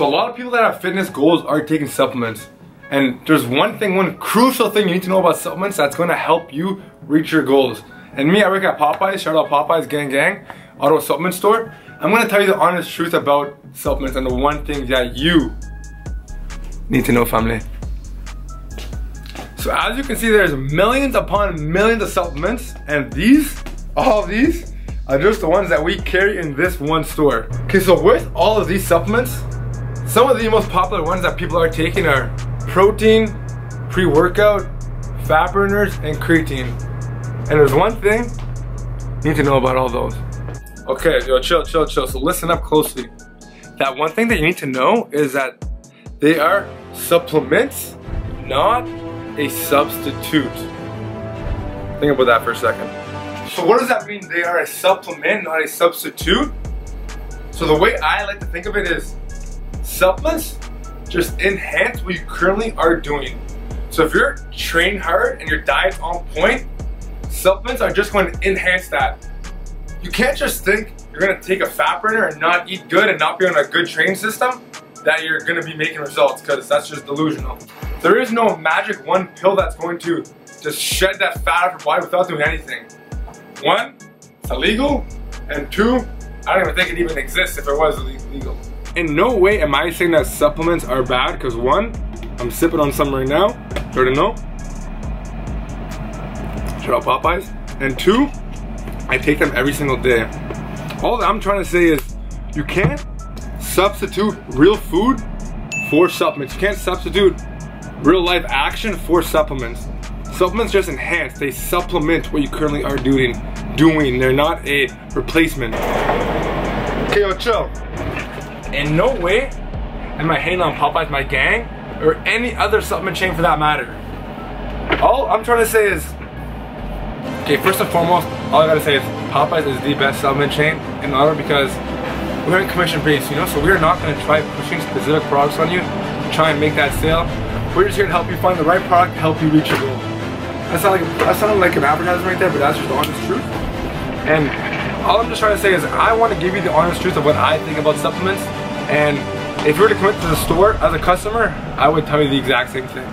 So a lot of people that have fitness goals are taking supplements. And there's one crucial thing you need to know about supplements that's going to help you reach your goals. And me, I work at Popeyes, shout out Popeyes, gang, auto supplement store. I'm going to tell you the honest truth about supplements and the one thing that you need to know, family. So as you can see, there's millions upon millions of supplements, and all of these are just the ones that we carry in this one store. Okay, so with all of these supplements, some of the most popular ones that people are taking are protein, pre-workout, fat burners, and creatine. And there's one thing you need to know about all those. Okay, yo, chill. So listen up closely. That one thing that you need to know is that they are supplements, not a substitute. Think about that for a second. So what does that mean? They are a supplement, not a substitute? So the way I like to think of it is supplements just enhance what you currently are doing. So if you're training hard and your diet's on point, supplements are just going to enhance that. You can't just think you're going to take a fat burner and not eat good and not be on a good training system that you're going to be making results, because that's just delusional. There is no magic one pill that's going to just shed that fat off your body without doing anything. One, it's illegal, and two, I don't even think it even exists if it was illegal. In no way am I saying that supplements are bad, because one, I'm sipping on some right now, you already know. Shout out Popeyes. And two, I take them every single day. All that I'm trying to say is, you can't substitute real food for supplements. You can't substitute real life action for supplements. Supplements just enhance, they supplement what you currently are doing. They're not a replacement. Okay, yo, chill. In no way am I hating on Popeyes, my gang, or any other supplement chain for that matter. All I'm trying to say is, okay, first and foremost, all I gotta say is Popeyes is the best supplement chain in order, because we're in commission based, you know, so we're not gonna try pushing specific products on you to try and make that sale. We're just here to help you find the right product to help you reach your goal. That sounded like an advertisement right there, but that's just the honest truth. And all I'm just trying to say is I want to give you the honest truth of what I think about supplements. And if you were to come into the store as a customer, I would tell you the exact same thing.